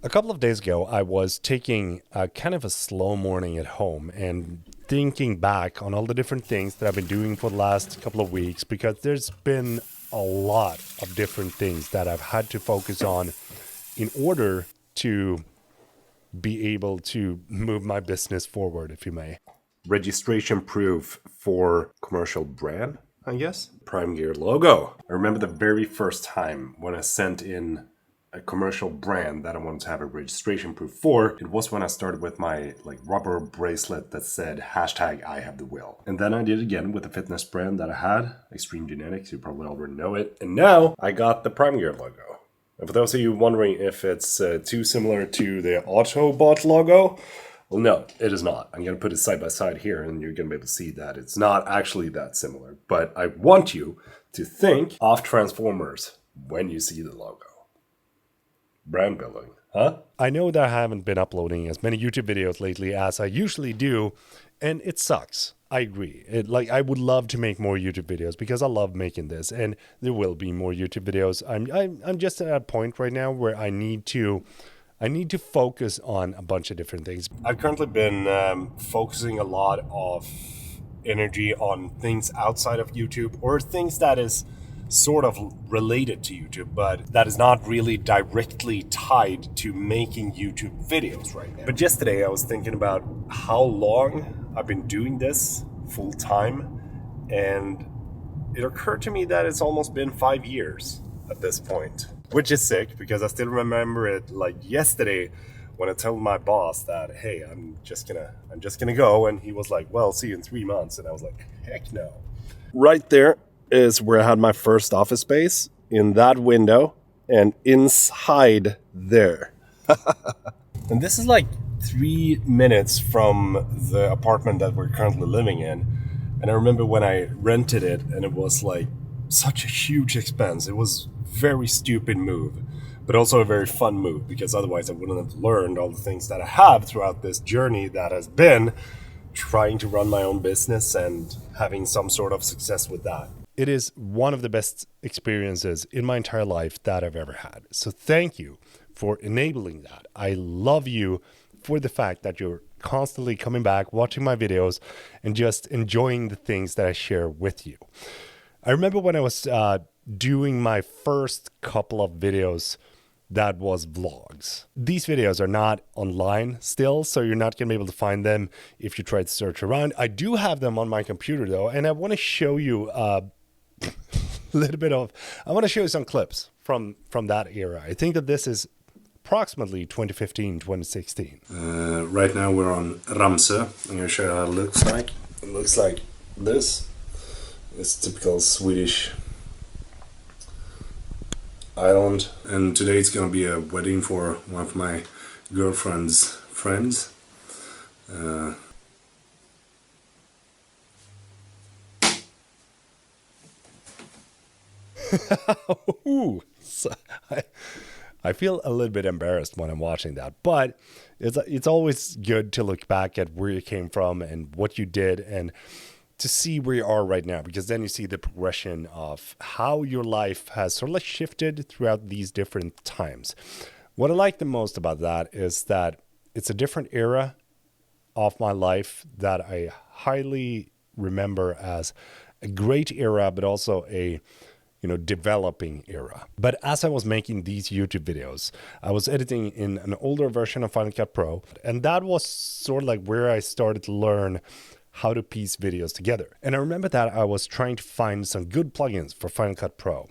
A couple of days ago, I was taking a kind of a slow morning at home and thinking back on all the different things that I've been doing for the last couple of weeks because there's been a lot of different things that I've had to focus on in order to be able to move my business forward, if you may. Registration proof for commercial brand, I guess. Prime Gear logo. I remember the very first time when I sent in a commercial brand that I wanted to have a registration proof for. It was when I started with my rubber bracelet that said hashtag I have the will. And then I did it again with a fitness brand that I had, Extreme Genetics, you probably already know it. And now I got the Prime Gear logo. And for those of you wondering if it's too similar to the Autobot logo, well, no, it is not. I'm going to put it side by side here and you're going to be able to see that it's not actually that similar. But I want you to think of Transformers when you see the logo. Brand building, huh? I know that I haven't been uploading as many YouTube videos lately as I usually do, and it sucks. I agree. I would love to make more YouTube videos because I love making this, and there will be more YouTube videos. I'm just at a point right now where I need to focus on a bunch of different things. I've currently been focusing a lot of energy on things outside of YouTube or things that is sort of related to YouTube, but that is not really directly tied to making YouTube videos right now. But yesterday I was thinking about how long I've been doing this full time, and it occurred to me that it's almost been 5 years at this point, which is sick because I still remember it like yesterday when I told my boss that, hey, I'm just gonna go, and he was like, well, see you in 3 months, and I was like, heck no. Right there is where I had my first office space, in that window and inside there. And this is like 3 minutes from the apartment that we're currently living in. And I remember when I rented it and it was like such a huge expense. It was a very stupid move, but also a very fun move because otherwise I wouldn't have learned all the things that I have throughout this journey that has been trying to run my own business and having some sort of success with that. It is one of the best experiences in my entire life that I've ever had. So thank you for enabling that. I love you for the fact that you're constantly coming back, watching my videos, and just enjoying the things that I share with you. I remember when I was doing my first couple of videos, that was vlogs. These videos are not online still, so you're not going to be able to find them if you try to search around. I do have them on my computer though, and I want to show you I want to show you some clips from that era. I think that this is approximately 2015, 2016. Right now we're on Ramsö. I'm going to show you how it looks like. It looks like this. It's typical Swedish island. And today it's going to be a wedding for one of my girlfriend's friends. Ooh, so I feel a little bit embarrassed when I'm watching that, but it's always good to look back at where you came from and what you did and to see where you are right now, because then you see the progression of how your life has sort of like shifted throughout these different times. What I like the most about that is that it's a different era of my life that I highly remember as a great era, but also a developing era. But as I was making these YouTube videos, I was editing in an older version of Final Cut Pro, and that was sort of like where I started to learn how to piece videos together. And I remember that I was trying to find some good plugins for Final Cut Pro.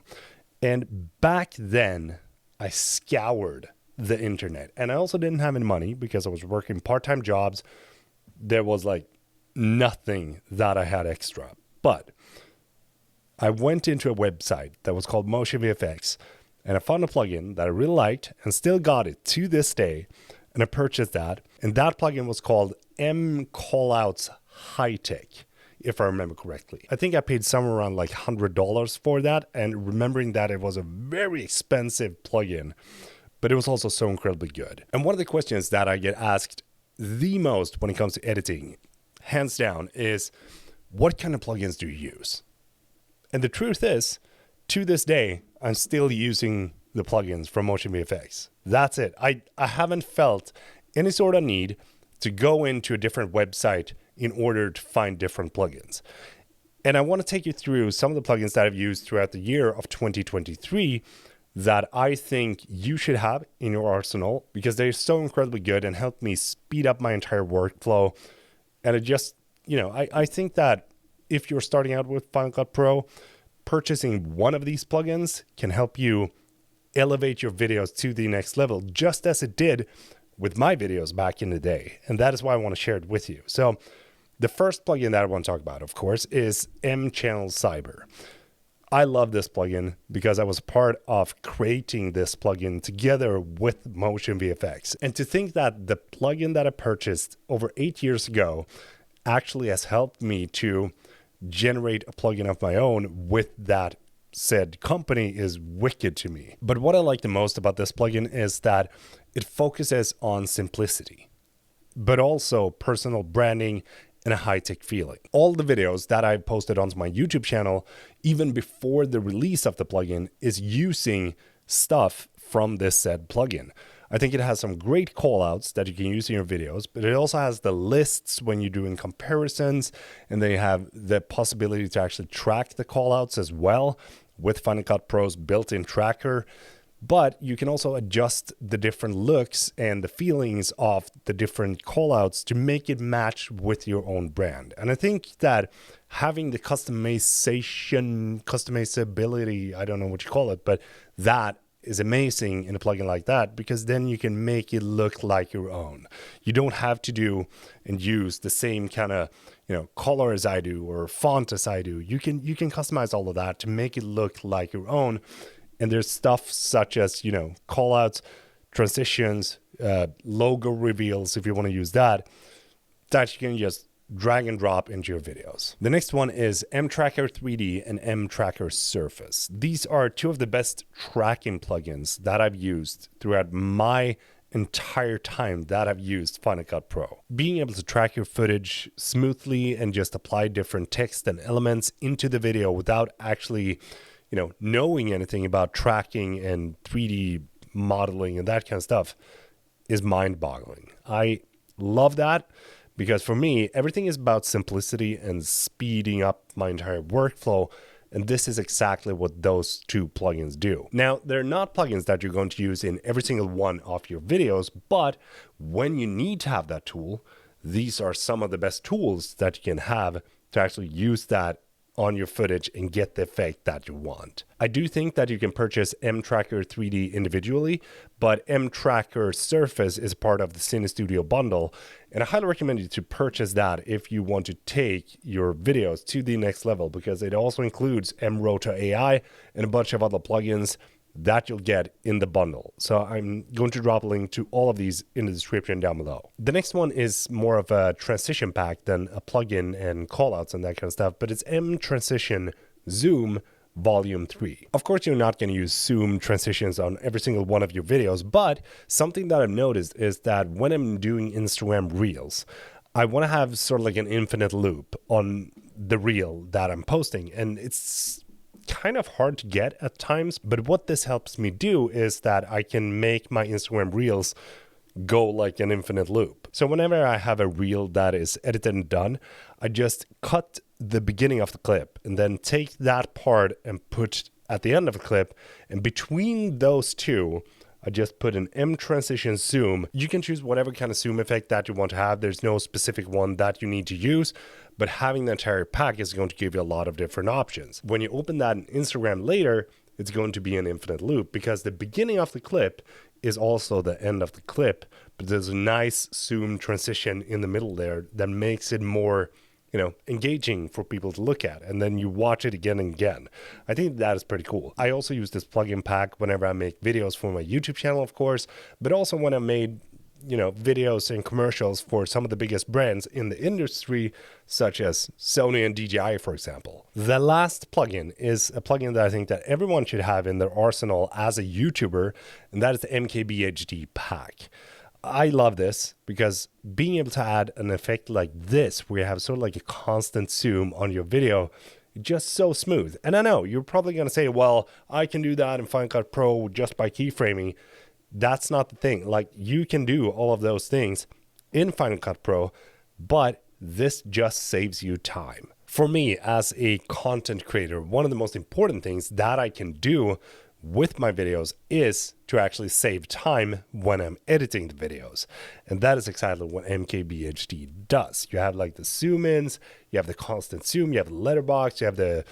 And back then, I scoured the internet. And I also didn't have any money because I was working part-time jobs. There was like nothing that I had extra. But I went into a website that was called Motion VFX, and I found a plugin that I really liked and still got it to this day. And I purchased that. And that plugin was called callouts High Tech, if I remember correctly. I think I paid somewhere around like $100 for that. And remembering that it was a very expensive plugin, but it was also so incredibly good. And one of the questions that I get asked the most when it comes to editing, hands down, is what kind of plugins do you use? And the truth is, to this day, I'm still using the plugins from Motion VFX. That's it. I haven't felt any sort of need to go into a different website in order to find different plugins. And I want to take you through some of the plugins that I've used throughout the year of 2023 that I think you should have in your arsenal because they're so incredibly good and help me speed up my entire workflow. And it just, I think that if you're starting out with Final Cut Pro, purchasing one of these plugins can help you elevate your videos to the next level, just as it did with my videos back in the day. And that is why I want to share it with you. So the first plugin that I want to talk about, of course, is mChannel Cyber. I love this plugin because I was part of creating this plugin together with Motion VFX. And to think that the plugin that I purchased over 8 years ago actually has helped me to generate a plugin of my own with that said company is wicked to me. But what I like the most about this plugin is that it focuses on simplicity, but also personal branding and a high-tech feeling. All the videos that I posted onto my YouTube channel, even before the release of the plugin, is using stuff from this said plugin. I think it has some great callouts that you can use in your videos, but it also has the lists when you're doing comparisons, and they have the possibility to actually track the callouts as well with Final Cut Pro's built-in tracker. But you can also adjust the different looks and the feelings of the different callouts to make it match with your own brand. And I think that having the customizability, I don't know what you call it, but that is amazing in a plugin like that, because then you can make it look like your own. You don't have to do and use the same kind of color as I do or font as I do. You can customize all of that to make it look like your own. And there's stuff such as, callouts, transitions, logo reveals, if you want to use that you can just drag and drop into your videos. The next one is mTracker 3D and mTracker Surface. These are two of the best tracking plugins that I've used throughout my entire time that I've used Final Cut Pro. Being able to track your footage smoothly and just apply different text and elements into the video without actually knowing anything about tracking and 3D modeling and that kind of stuff is mind-boggling. I love that because for me, everything is about simplicity and speeding up my entire workflow. And this is exactly what those two plugins do. Now, they're not plugins that you're going to use in every single one of your videos, but when you need to have that tool, these are some of the best tools that you can have to actually use that on your footage and get the effect that you want. I do think that you can purchase mTracker 3D individually, but mTracker Surface is part of the Cine Studio bundle, and I highly recommend you to purchase that if you want to take your videos to the next level, because it also includes mRota AI and a bunch of other plugins that you'll get in the bundle. So I'm going to drop a link to all of these in the description down below. The next one is more of a transition pack than a plugin and callouts and that kind of stuff, but it's mTransition Zoom Volume 3. Of course, you're not going to use zoom transitions on every single one of your videos, but something that I've noticed is that when I'm doing Instagram Reels, I want to have sort of like an infinite loop on the reel that I'm posting, and it's kind of hard to get at times, but what this helps me do is that I can make my Instagram Reels go like an infinite loop. So whenever I have a reel that is edited and done, I just cut the beginning of the clip and then take that part and put at the end of the clip, and between those two I just put an M-transition zoom. You can choose whatever kind of zoom effect that you want to have. There's no specific one that you need to use, but having the entire pack is going to give you a lot of different options. When you open that in Instagram later, it's going to be an infinite loop because the beginning of the clip is also the end of the clip, but there's a nice zoom transition in the middle there that makes it more, engaging for people to look at, and then you watch it again and again. I think that is pretty cool. I also use this plugin pack whenever I make videos for my YouTube channel, of course, but also when I made, videos and commercials for some of the biggest brands in the industry, such as Sony and DJI, for example. The last plugin is a plugin that I think that everyone should have in their arsenal as a YouTuber, and that is the MKBHD pack. I love this because being able to add an effect like this, where you have sort of like a constant zoom on your video, just so smooth. And I know you're probably going to say, well, I can do that in Final Cut Pro just by keyframing. That's not the thing. Like, you can do all of those things in Final Cut Pro, but this just saves you time. For me, as a content creator, one of the most important things that I can do with my videos is to actually save time when I'm editing the videos. And that is exactly what MKBHD does. You have like the zoom ins, you have the constant zoom, you have the letterbox, you have the,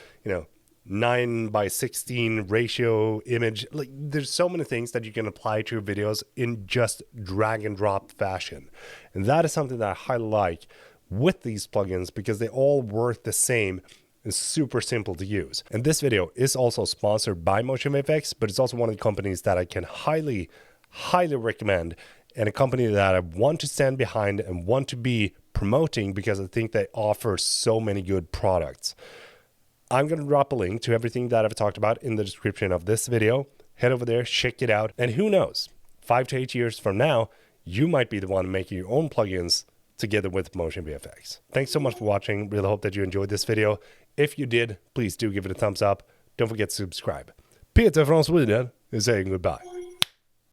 9:16 ratio image. Like, there's so many things that you can apply to your videos in just drag and drop fashion. And that is something that I highly like with these plugins, because they all work the same and super simple to use. And this video is also sponsored by Motion VFX, but it's also one of the companies that I can highly recommend, and a company that I want to stand behind and want to be promoting because I think they offer so many good products. I'm going to drop a link to everything that I've talked about in the description of this video. Head over there, check it out, and who knows, 5 to 8 years from now, you might be the one making your own plugins together with Motion VFX. Thanks so much for watching. Really hope that you enjoyed this video. If you did, please do give it a thumbs up. Don't forget to subscribe. Peter from Sweden is saying goodbye.